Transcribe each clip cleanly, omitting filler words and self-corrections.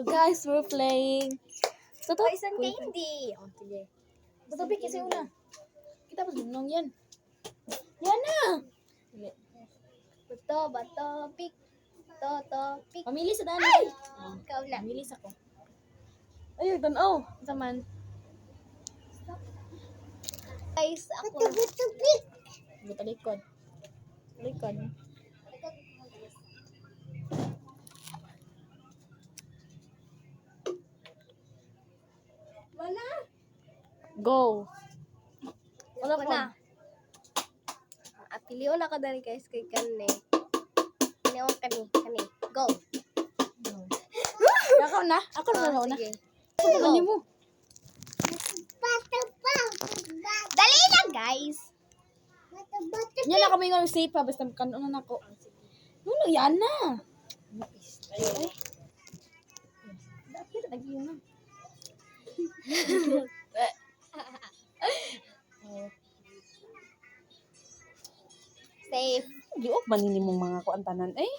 So guys, we're playing. So to Isang candy. Oh, sige. Basta pick kasi una. Kita pa dunong yan. Yan na. Dili. Bato, pick. Pick. Pamili sa daan. Ay! Ikaw na. Pamili sa ko. Ay, tanaw. Sa man. Guys, ako. Buta likod. Likod. Wala. Go. Wala Wala ko. na. Apilio na ka dali guys kay kani. Kani kani. Go. Ikaw na. Ako na una. Sige. Ano mo? Dali na guys. Yan na kami ng safe ha. Basta kanon na ako. Nuno, yan na. Ay. Dapat lagi yun na. Safe. Diok manini mong mga kuantanan. Eh.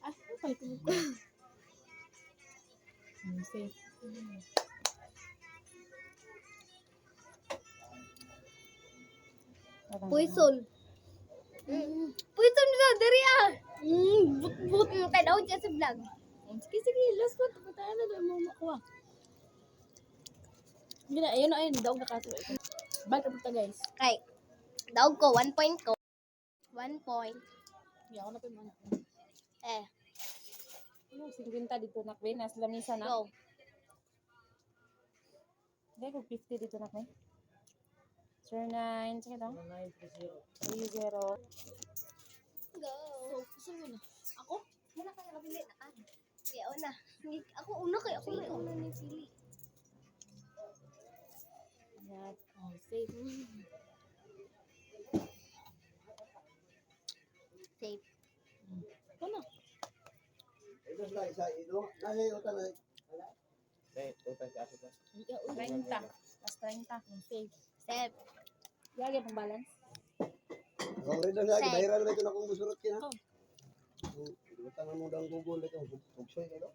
Ah, palit mo ko. Safe. Poison. Poison na dari ah. But kay daw dyan sa vlog. Sige, last one. Patayan na doon mo makuha. Hindi na, ayun, daog na kaso. Balik ka guys. Kay daw ko 1 point ko. 1 point. Hindi ako na pa yung mana. Ano, 50 dito na kwin. Nasa lamisa na. Go. Hindi ko 50 dito na kwin. 09, sige daw. 30. Go. So mo na. Ako? Muna ka nakapili na. Sige, una. Ako una kay ako na una ni pili. Ayan. Oh, safe. Safe. Ito na. Ikaw, 30. Last 30. Safe. Safe. Lagi pang balance. Kung rin na lagi, bahiran na ito na kung gusurot kina. Oh. Tangan mo dang Google ito. Bugsoy kayo.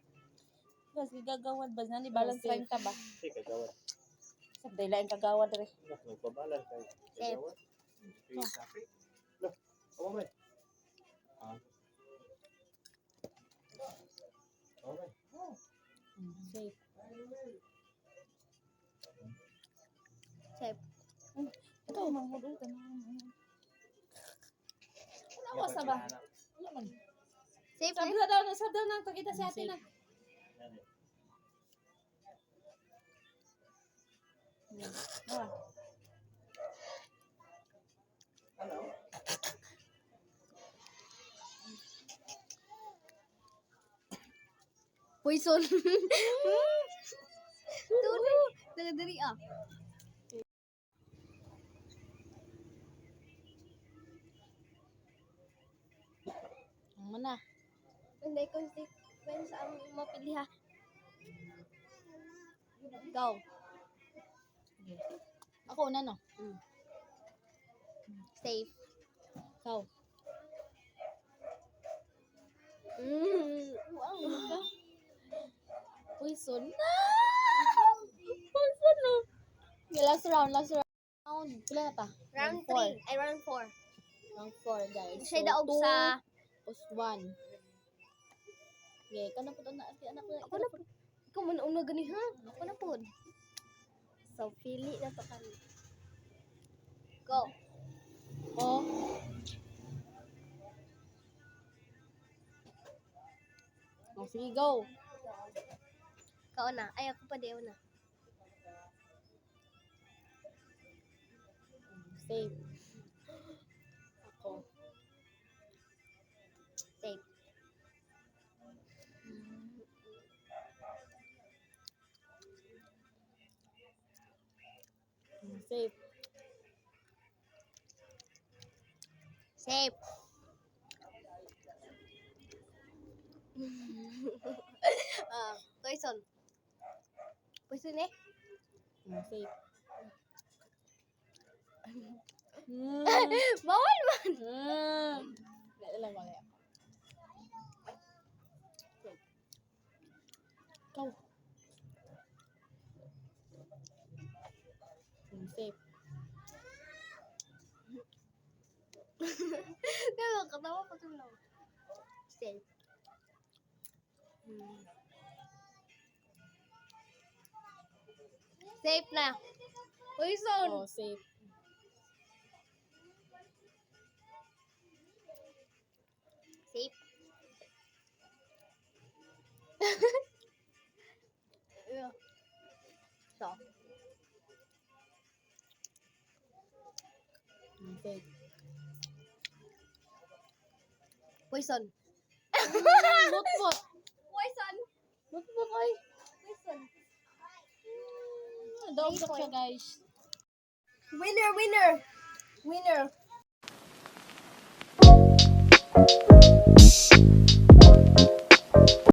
Guys, gagawad ba? Nani balance 30 ba? Sige, kagawad. Sabday lang kagawad rin. Nagpabalan kayo. Safe. Kagawad. Loh, ako ba? Okay. Safe. Safe. Ito, mamudol ka na. Ano sa ba? Ano man? Safe Sabi na. sa daw nang kita sa atin na. Ah. Poison. Tuloy. Dari ah. Ang mana? Hindi consequence ang mapili ha. Go. Ako una no. Safe. Ikaw. Wow. Poison na. Poison na. Okay, last round. Pila na pa? Round 4. 3. Ay, round 4. Round 4 guys. Siya daog sa... Post 1. Okay, ka na po na. Anak ko Ako na po. Ikaw mo na una gani ha? Ako na po. So, pili na to kami. Go. Oh. Oh, sige, go. Ikaw na. Ay, ako pa di una. Safe. Ako. Safe. Safe. Safe. Poison. Poison eh? Safe. Bawal man. Wala lang. Ikaw. Safe. Kaya katawa pa tulog. Safe. Safe na. Poison. Oh, safe. Safe. Yeah. So, Safe. poison. Bot-bot. Poison. Bot-bot ay. Poison. Dog siya guys. Winner, winner. Winner.